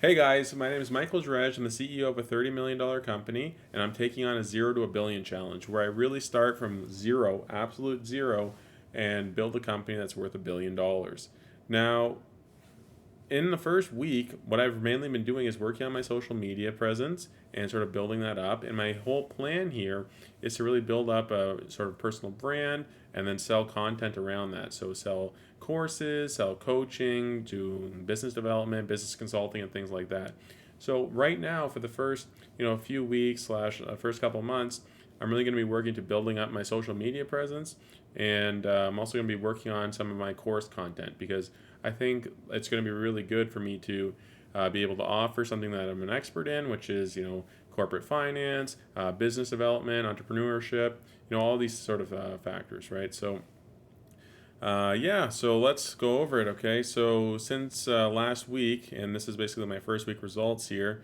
Hey guys, my name is Michael Dredge. I'm the CEO of a $30 million company, and I'm taking on a zero to a billion challenge where I really start from zero, absolute zero, and build a company that's worth $1 billion. Now, in the first week, what I've mainly been doing is working on my social media presence and sort of building that up. And my whole plan here is to really build up a sort of personal brand and then sell content around that. So sell courses, sell coaching, do business development, business consulting, and things like that. So right now, for the first few weeks slash first couple months, I'm really going to be working to building up my social media presence, and I'm also going to be working on some of my course content because I think it's going to be really good for me to be able to offer something that I'm an expert in, which is corporate finance, business development, entrepreneurship, all these sort of factors, right? So yeah, so let's go over it, okay? So since last week, and this is basically my first week results here,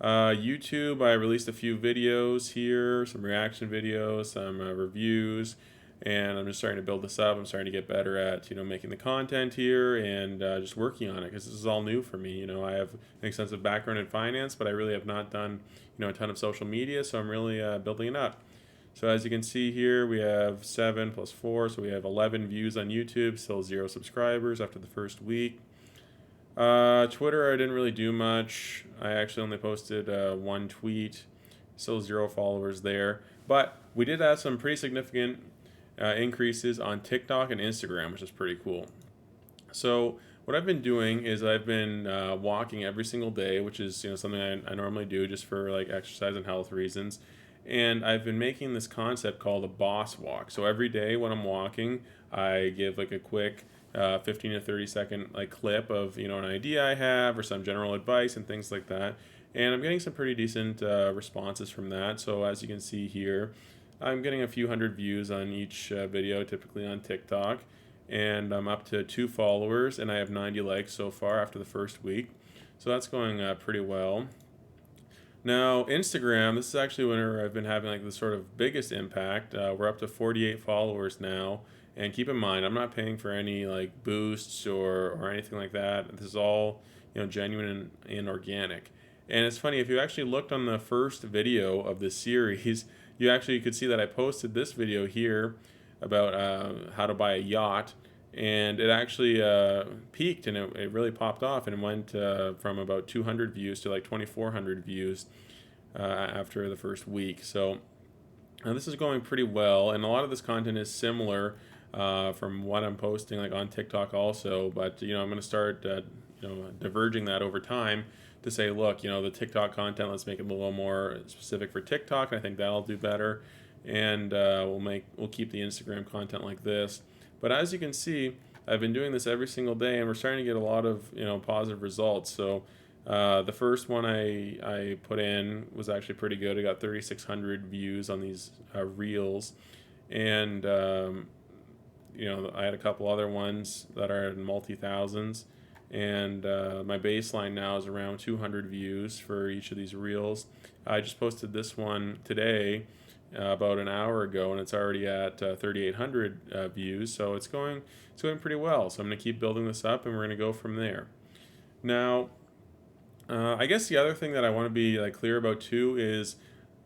YouTube, I released a few videos here, some reaction videos, some reviews, and I'm just starting to build this up. I'm starting to get better at making the content here and just working on it because this is all new for me. I have an extensive background in finance, but I really have not done a ton of social media, so I'm really building it up. So as you can see here, we have 7 plus 4, so we have 11 views on YouTube, still 0 subscribers after the first week. Twitter, I didn't really do much. I actually only posted one tweet, still 0 followers there. But we did have some pretty significant increases on TikTok and Instagram, which is pretty cool. So what I've been doing is I've been walking every single day, which is something I normally do just for like exercise and health reasons. And I've been making this concept called a boss walk. So every day when I'm walking, I give like a quick 15 to 30 second like clip of an idea I have or some general advice and things like that. And I'm getting some pretty decent responses from that. So as you can see here, I'm getting a few hundred views on each video, typically on TikTok, and I'm up to 2 followers, and I have 90 likes so far after the first week. So that's going pretty well. Now, Instagram, this is actually where I've been having like the sort of biggest impact. We're up to 48 followers now. And keep in mind, I'm not paying for any like boosts or anything like that. This is all, genuine and organic. And it's funny, if you actually looked on the first video of this series, you actually could see that I posted this video here about how to buy a yacht, and it actually peaked and it really popped off and it went from about 200 views to like 2,400 views after the first week. So this is going pretty well, and a lot of this content is similar from what I'm posting like on TikTok also. But I'm going to start diverging that over time to say, look, the TikTok content, let's make it a little more specific for TikTok. I think that'll do better, and we'll keep the Instagram content like this. But as you can see, I've been doing this every single day, and we're starting to get a lot of positive results. So the first one I put in was actually pretty good. I got 3,600 views on these reels, and I had a couple other ones that are in multi thousands, and my baseline now is around 200 views for each of these reels. I just posted this one today about an hour ago, and it's already at 3,800 views. So it's going pretty well. So I'm going to keep building this up, and we're going to go from there. Now, I guess the other thing that I want to be like clear about too is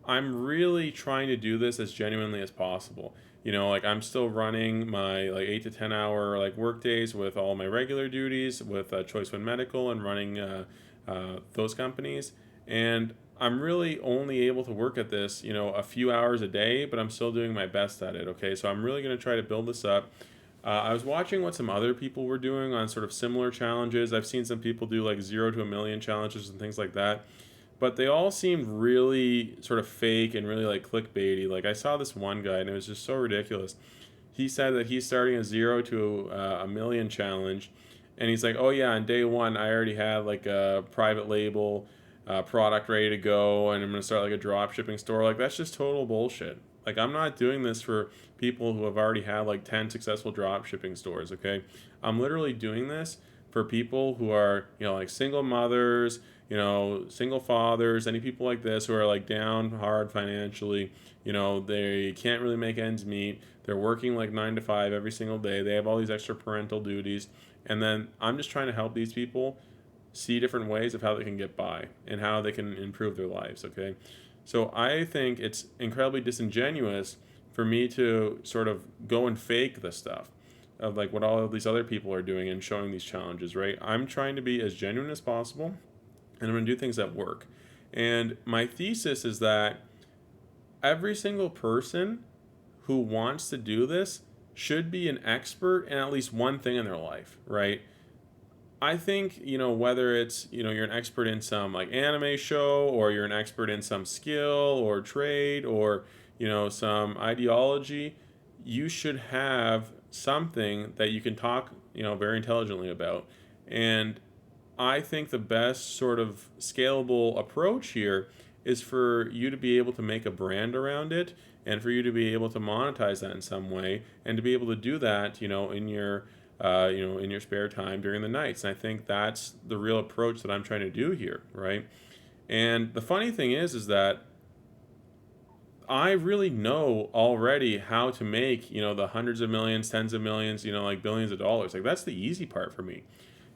I'm really trying to do this as genuinely as possible. Like I'm still running my like 8 to 10 hour like work days with all my regular duties with Choice One Medical and running those companies, and I'm really only able to work at this a few hours a day, but I'm still doing my best at it. Okay, so I'm really going to try to build this up. I was watching what some other people were doing on sort of similar challenges. I've seen some people do like 0 to 1 million challenges and things like that, but they all seemed really sort of fake and really like clickbaity. Like I saw this one guy and it was just so ridiculous. He said that he's starting a 0 to 1 million challenge, and he's like, "Oh yeah, on day one I already had like a private label product ready to go, and I'm gonna start like a drop shipping store." Like that's just total bullshit. Like I'm not doing this for people who have already had like 10 successful drop shipping stores. Okay, I'm literally doing this for people who are like single mothers, single fathers, any people like this who are like down hard financially. They can't really make ends meet. They're working like 9 to 5 every single day. They have all these extra parental duties, and then I'm just trying to help these people see different ways of how they can get by and how they can improve their lives. Okay. So I think it's incredibly disingenuous for me to sort of go and fake the stuff of like what all of these other people are doing and showing these challenges, right? I'm trying to be as genuine as possible, and I'm going to do things that work. And my thesis is that every single person who wants to do this should be an expert in at least one thing in their life, right? I think, whether it's, you're an expert in some like anime show, or you're an expert in some skill or trade, or, some ideology, you should have something that you can talk, very intelligently about. And I think the best sort of scalable approach here is for you to be able to make a brand around it, and for you to be able to monetize that in some way, and to be able to do that, in your spare time during the nights. And I think that's the real approach that I'm trying to do here, right? And the funny thing is that I really know already how to make, the hundreds of millions, tens of millions, like billions of dollars. Like that's the easy part for me.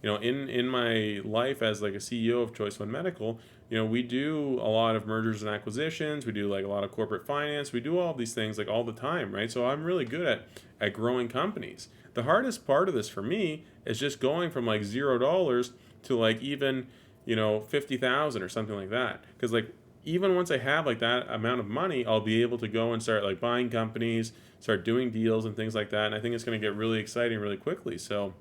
In my life as like a CEO of Choice One Medical, we do a lot of mergers and acquisitions. We do like a lot of corporate finance. We do all of these things like all the time, right? So I'm really good at growing companies. The hardest part of this for me is just going from like $0 to like even, 50,000 or something like that. Because like even once I have like that amount of money, I'll be able to go and start like buying companies, start doing deals and things like that. And I think it's going to get really exciting really quickly. So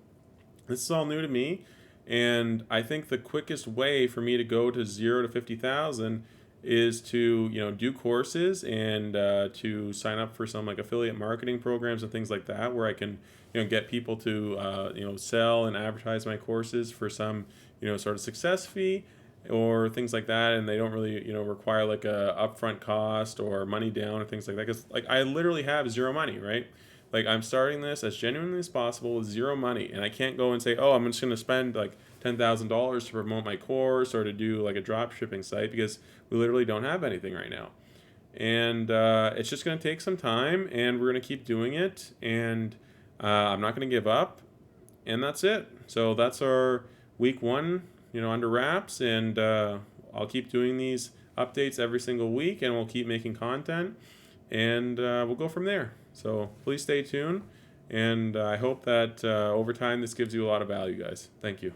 this is all new to me, and I think the quickest way for me to go to 0 to 50,000 is to do courses, and to sign up for some like affiliate marketing programs and things like that, where I can get people to sell and advertise my courses for some sort of success fee or things like that, and they don't really require like a upfront cost or money down or things like that, because like I literally have zero money, right? Like I'm starting this as genuinely as possible with zero money, and I can't go and say, oh, I'm just going to spend like $10,000 to promote my course or to do like a drop shipping site, because we literally don't have anything right now. And it's just going to take some time, and we're going to keep doing it, and I'm not going to give up, and that's it. So that's our week one, under wraps, and I'll keep doing these updates every single week, and we'll keep making content, and we'll go from there. So please stay tuned, and I hope that over time this gives you a lot of value, guys. Thank you.